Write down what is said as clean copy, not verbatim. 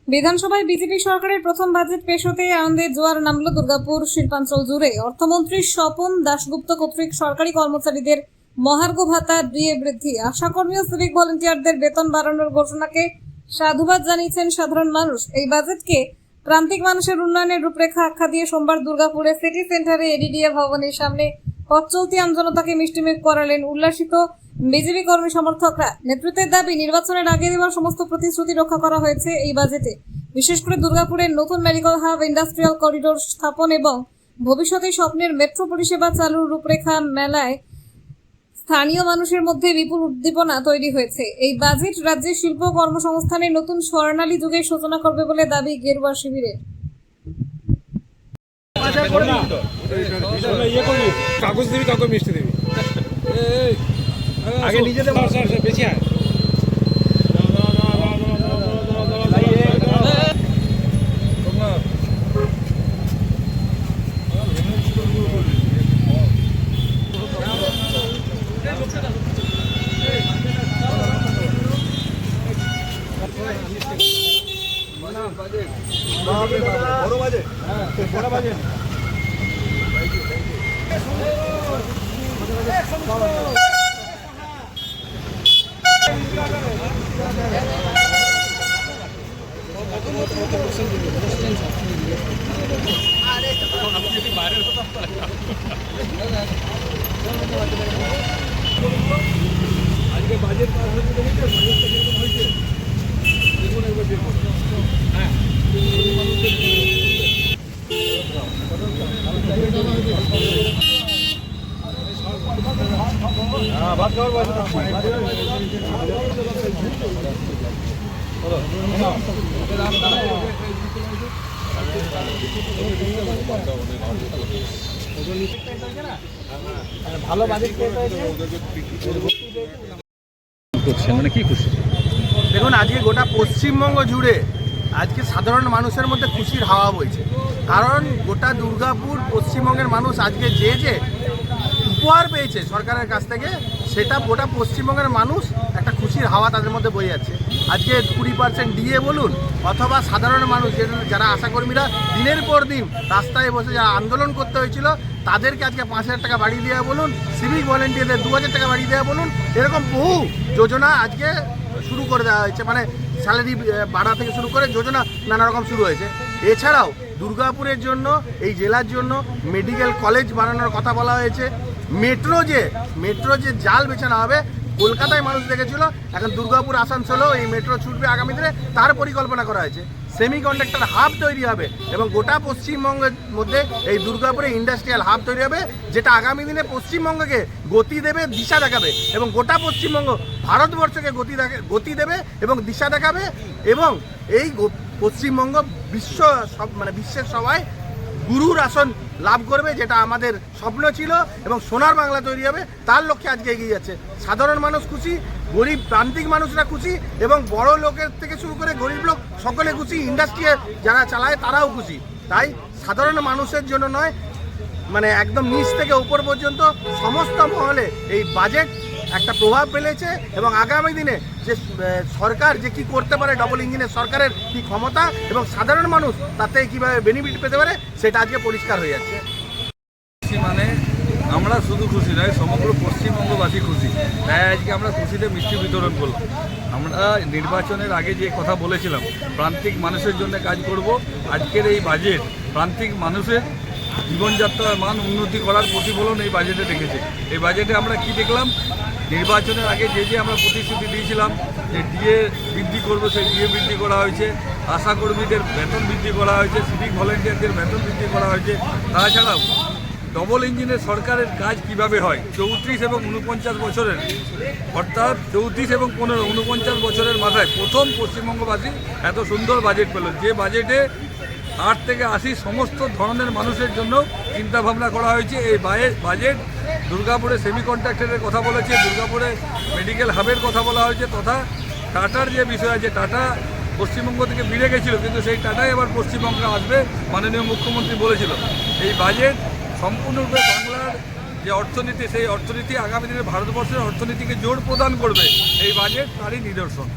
বিধানসভায় বিজেপি সরকারের প্রথম বাজেট পেশ হতেই আনন্দের জোয়ার নামল দুর্গাপুর শিল্পাঞ্চল জুড়ে। অর্থমন্ত্রী স্বপন দাশগুপ্ত কর্তৃক সরকারি কর্মচারীদের মহার্ঘ ভাতা ডিএ বৃদ্ধি, আশাকর্মী ও সিভিক ভলেন্টিয়ারদের বেতন বাড়ানোর ঘোষণাকে সাধুবাদ জানিয়েছেন সাধারণ মানুষ। এই বাজেটকে প্রান্তিক মানুষের উন্নয়নের রূপরেখা আখ্যা দিয়ে সোমবার দুর্গাপুরে সিটি সেন্টারে এডিডিএ ভবনের সামনে পথ চলতি আমজনতাকে মিষ্টিমুখ করালেন উল্লাসিত বিজেপি কর্মী সমর্থকরা। নেতৃত্বের দাবি, নির্বাচনের আগে দেওয়া সমস্ত প্রতিশ্রুতি রক্ষা করা হয়েছে এই বাজেটে। বিশেষ করে দুর্গাপুরের নতুন মেডিকেল হাব, ইন্ডাস্ট্রিয়াল করিডোর স্থাপন এবং ভবিষ্যতে স্বপ্নের মেট্রো পরিষেবা চালুর রূপরেখা মেলায় স্থানীয় মানুষের মধ্যে বিপুল উদ্দীপনা তৈরি হয়েছে। এই বাজেট রাজ্যের শিল্প কর্মসংস্থানের নতুন স্বর্ণালী যুগের সূচনা করবে বলে দাবি গেরুয়া শিবিরের। কাগজ দিবি, কাগজ মিষ্টি দিবি, আগে নিজেদের বেশি হয়। বড় বাজে, বড় বাজে। আজকে বাজেট পাস হয়েছে, বাজেটটা কিরকম হয়েছে দেখুন একবার, দেখুন। হ্যাঁ, ভাত খাওয়ার ভালো বাজেট মানে কি খুশি? দেখুন, আজকে গোটা পশ্চিমবঙ্গ জুড়ে আজকে সাধারণ মানুষের মধ্যে খুশির হাওয়া বইছে। কারণ গোটা দুর্গাপুর, পশ্চিমবঙ্গের মানুষ আজকে যে উপহার পেয়েছে সরকারের কাছ থেকে, সেটা গোটা পশ্চিমবঙ্গের মানুষ একটা খুশির হাওয়া তাদের মধ্যে বয়ে যাচ্ছে। আজকে 20% ডিএ বলুন, অথবা সাধারণ মানুষ যারা আশাকর্মীরা দিনের পর দিন রাস্তায় বসে যারা আন্দোলন করতে হয়েছিল, তাদেরকে আজকে 5,000 টাকা বাড়িয়ে দেওয়া বলুন, সিভিক ভলেন্টিয়ারদের 2,000 টাকা বাড়িয়ে দেওয়া বলুন, এরকম বহু যোজনা আজকে শুরু করে দেওয়া হয়েছে। মানে স্যালারি বাড়া থেকে শুরু করে যোজনা নানা রকম শুরু হয়েছে। এছাড়াও দুর্গাপুরের জন্য, এই জেলার জন্য মেডিকেল কলেজ বানানোর কথা বলা হয়েছে। মেট্রো যে জাল বেছানো হবে, কলকাতায় মানুষ দেখেছিল, এখন দুর্গাপুর, আসানসোলেও এই মেট্রো ছুটবে আগামী দিনে, তার পরিকল্পনা করা হয়েছে। সেমিকন্ডাক্টর হাব তৈরি হবে এবং গোটা পশ্চিমবঙ্গের মধ্যে এই দুর্গাপুরে ইন্ডাস্ট্রিয়াল হাব তৈরি হবে, যেটা আগামী দিনে পশ্চিমবঙ্গকে গতি দেবে, দিশা দেখাবে এবং গোটা পশ্চিমবঙ্গ ভারতবর্ষকে গতি দেবে এবং দিশা দেখাবে। এবং এই পশ্চিমবঙ্গ বিশ্বের সবাই গুরুর আসন লাভ করবে, যেটা আমাদের স্বপ্ন ছিল, এবং সোনার বাংলা তৈরি হবে, তার লক্ষ্যে আজকে এগিয়ে যাচ্ছে। সাধারণ মানুষ খুশি, গরিব প্রান্তিক মানুষরা খুশি, এবং বড় লোকের থেকে শুরু করে গরিব লোক সকলে খুশি, ইন্ডাস্ট্রি যারা চালায় তারাও খুশি। তাই সাধারণ মানুষের জন্য নয়, মানে একদম নিচ থেকে উপর পর্যন্ত সমস্ত মহলে এই বাজেট একটা প্রভাব ফেলেছে। এবং আগামী দিনে যে সরকার যে কি করতে পারে, ডবল ইঞ্জিনের সরকারের কি ক্ষমতা এবং সাধারণ মানুষ তাতে কিভাবে বেনিফিট পেতে পারে, সেটা আজকে পরিষ্কার হয়ে যাচ্ছে। মানে আমরা শুধু খুশি নয়, সমগ্র পশ্চিমবঙ্গবাসী খুশি। তাই আজকে আমরা খুশিতে মিষ্টি বিতরণ করলাম। আমরা নির্বাচনের আগে যে কথা বলেছিলাম, প্রান্তিক মানুষের জন্য কাজ করব, আজকের এই বাজেট প্রান্তিক মানুষের জীবনযাত্রার মান উন্নতি করার প্রতিফলন এই বাজেটে দেখেছে। এই বাজেটে আমরা কি দেখলাম? নির্বাচনের আগে যে আমরা প্রতিশ্রুতি দিয়েছিলাম যে ডিএ বৃদ্ধি করবো, সেই ডিএ বৃদ্ধি করা হয়েছে, আশাকর্মীদের বেতন বৃদ্ধি করা হয়েছে, সিভিক ভলেন্টিয়ারদের বেতন বৃদ্ধি করা হয়েছে। তাছাড়াও ডবল ইঞ্জিনের সরকারের কাজ কিভাবে হয়, 34 এবং 49 বছরের, অর্থাৎ 34 এবং 15, 49 বছরের মাথায় প্রথম পশ্চিমবঙ্গবাসী এত সুন্দর বাজেট পেল, যে বাজেটে 8 থেকে 80 সমস্ত ধরনের মানুষের জন্য চিন্তাভাবনা করা হয়েছে। এই বাজেট দুর্গাপুরে সেমিকন্ডাক্টরের কথা বলেছে, দুর্গাপুরে মেডিকেল হাবের কথা বলা হয়েছে, তথা টাটার যে বিষয় আছে, টাটা পশ্চিমবঙ্গ থেকে বেড়ে গেছিলো, কিন্তু সেই টাটাই এবার পশ্চিমবঙ্গে আসবে, মাননীয় মুখ্যমন্ত্রী বলেছিল। এই বাজেট সম্পূর্ণরূপে বাংলার যে অর্থনীতি, সেই অর্থনীতি আগামী দিনে ভারতবর্ষের অর্থনীতিকে জোর প্রদান করবে। এই বাজেট তারই নিদর্শন।